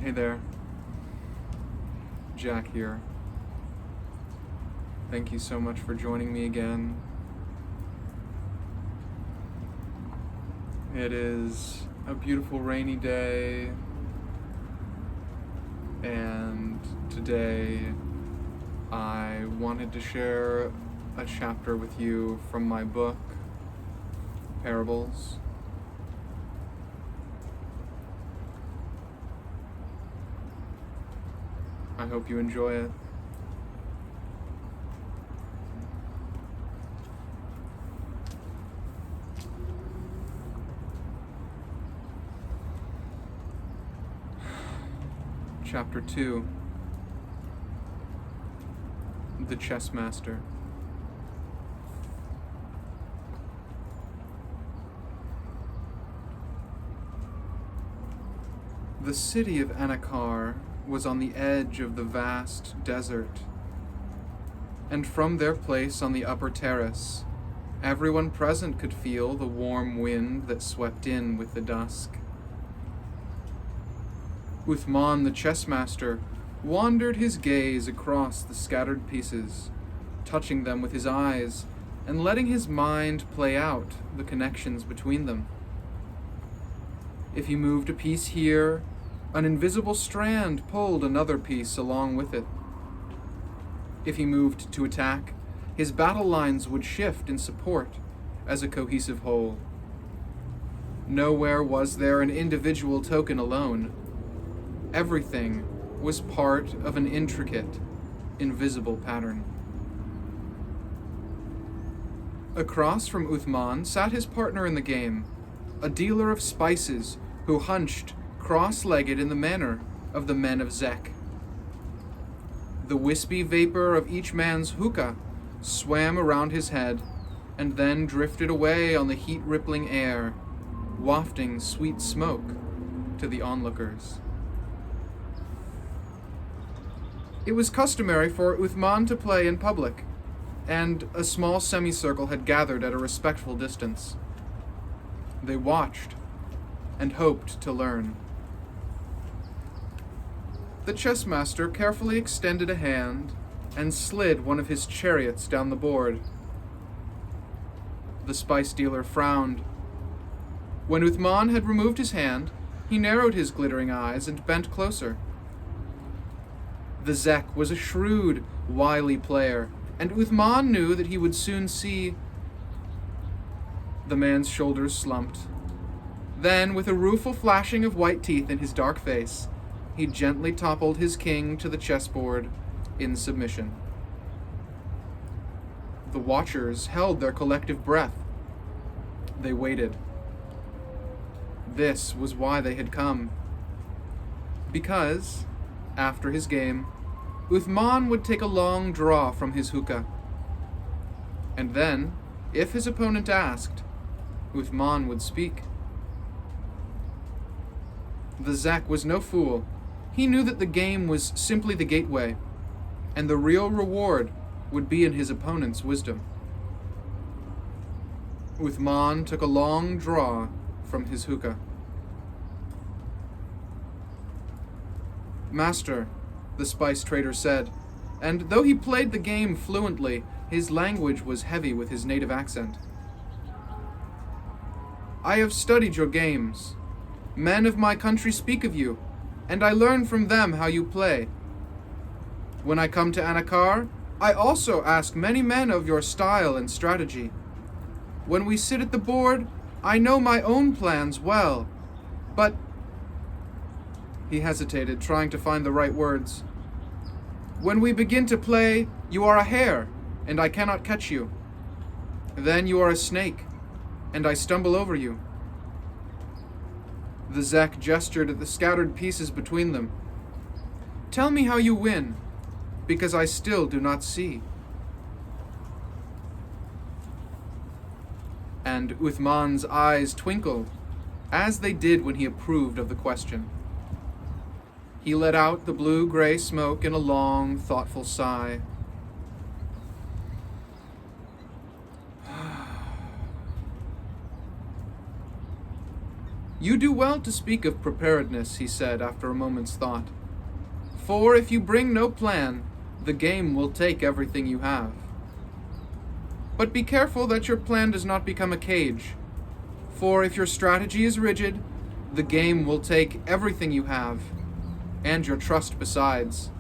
Hey there, Jack here. Thank you so much for joining me again. It is a beautiful rainy day, and today I wanted to share a chapter with you from my book, Fables. I hope you enjoy it. Chapter 2. The Chess Master. The city of Anakar was on the edge of the vast desert, and from their place on the upper terrace, everyone present could feel the warm wind that swept in with the dusk. Uthman the chess master wandered his gaze across the scattered pieces, touching them with his eyes and letting his mind play out the connections between them. If he moved a piece here, an invisible strand pulled another piece along with it. If he moved to attack, his battle lines would shift in support as a cohesive whole. Nowhere was there an individual token alone. Everything was part of an intricate, invisible pattern. Across from Uthman sat his partner in the game, a dealer of spices who hunched cross-legged in the manner of the men of Zek. The wispy vapor of each man's hookah swam around his head and then drifted away on the heat-rippling air, wafting sweet smoke to the onlookers. It was customary for Uthman to play in public, and a small semicircle had gathered at a respectful distance. They watched and hoped to learn. The chess master carefully extended a hand and slid one of his chariots down the board. The spice dealer frowned. When Uthman had removed his hand, he narrowed his glittering eyes and bent closer. The Zek was a shrewd, wily player, and Uthman knew that he would soon see. The man's shoulders slumped. Then, with a rueful flashing of white teeth in his dark face, he gently toppled his king to the chessboard in submission. The watchers held their collective breath. They waited. This was why they had come. Because, after his game, Uthman would take a long draw from his hookah. And then, if his opponent asked, Uthman would speak. The Zek was no fool. He knew that the game was simply the gateway, and the real reward would be in his opponent's wisdom. Uthman took a long draw from his hookah. "Master," the spice trader said, and though he played the game fluently, his language was heavy with his native accent. "I have studied your games. Men of my country speak of you, and I learn from them how you play. When I come to Anakar, I also ask many men of your style and strategy. When we sit at the board, I know my own plans well, but..." He hesitated, trying to find the right words. "When we begin to play, you are a hare, and I cannot catch you. Then you are a snake, and I stumble over you." The Zek gestured at the scattered pieces between them. "Tell me how you win, because I still do not see." And Uthman's eyes twinkled, as they did when he approved of the question. He let out the blue-gray smoke in a long, thoughtful sigh. You do well to speak of preparedness, he said after a moment's thought. For if you bring no plan, the game will take everything you have. But be careful that your plan does not become a cage. For if your strategy is rigid, the game will take everything you have, and your trust besides.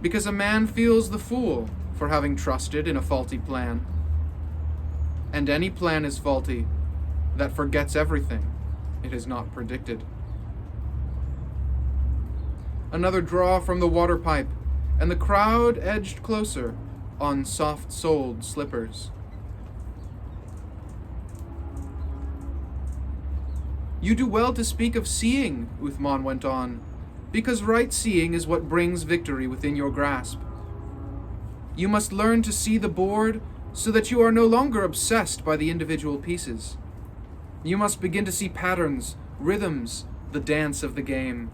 Because a man feels the fool for having trusted in a faulty plan. And any plan is faulty that forgets everything it has not predicted. Another draw from the water pipe, and the crowd edged closer on soft-soled slippers. You do well to speak of seeing, Uthman went on, because right seeing is what brings victory within your grasp. You must learn to see the board so that you are no longer obsessed by the individual pieces. You must begin to see patterns, rhythms, the dance of the game.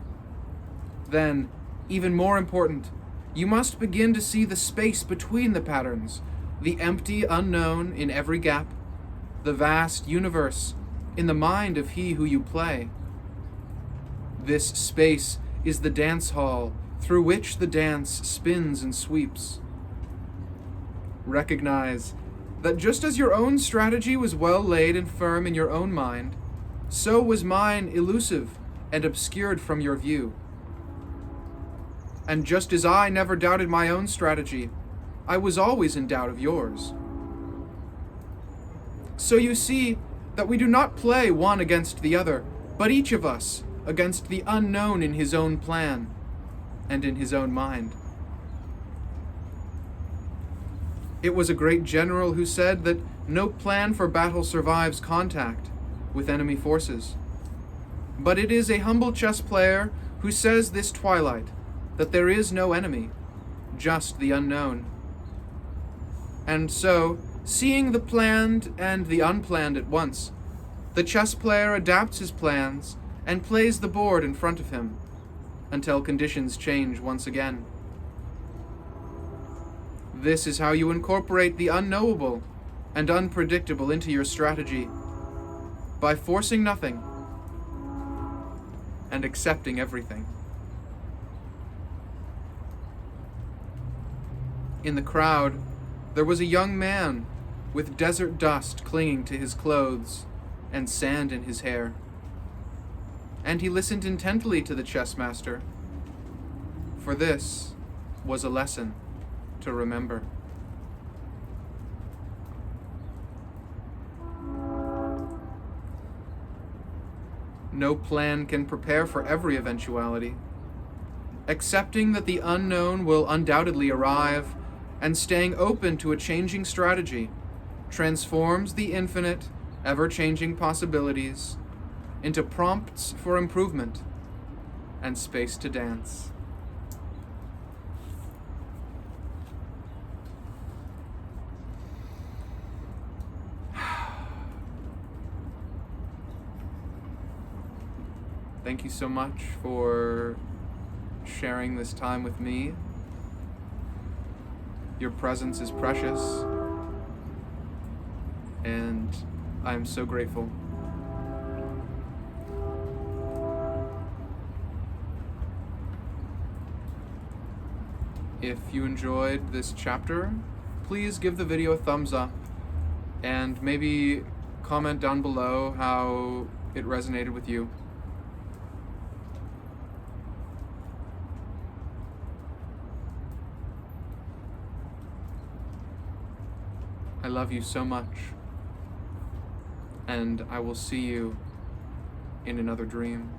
Then, even more important, you must begin to see the space between the patterns, the empty unknown in every gap, the vast universe in the mind of he who you play. This space is the dance hall through which the dance spins and sweeps. Recognize that just as your own strategy was well laid and firm in your own mind, so was mine elusive and obscured from your view. And just as I never doubted my own strategy, I was always in doubt of yours. So you see that we do not play one against the other, but each of us against the unknown in his own plan and in his own mind. It was a great general who said that no plan for battle survives contact with enemy forces. But it is a humble chess player who says this twilight that there is no enemy, just the unknown. And so, seeing the planned and the unplanned at once, the chess player adapts his plans and plays the board in front of him until conditions change once again. This is how you incorporate the unknowable and unpredictable into your strategy, by forcing nothing and accepting everything. In the crowd, there was a young man with desert dust clinging to his clothes and sand in his hair. And he listened intently to the chess master, for this was a lesson to remember. No plan can prepare for every eventuality. Accepting that the unknown will undoubtedly arrive and staying open to a changing strategy transforms the infinite, ever-changing possibilities into prompts for improvement and space to dance. Thank you so much for sharing this time with me. Your presence is precious, and I am so grateful. If you enjoyed this chapter, please give the video a thumbs up and maybe comment down below how it resonated with you. I love you so much, and I will see you in another dream.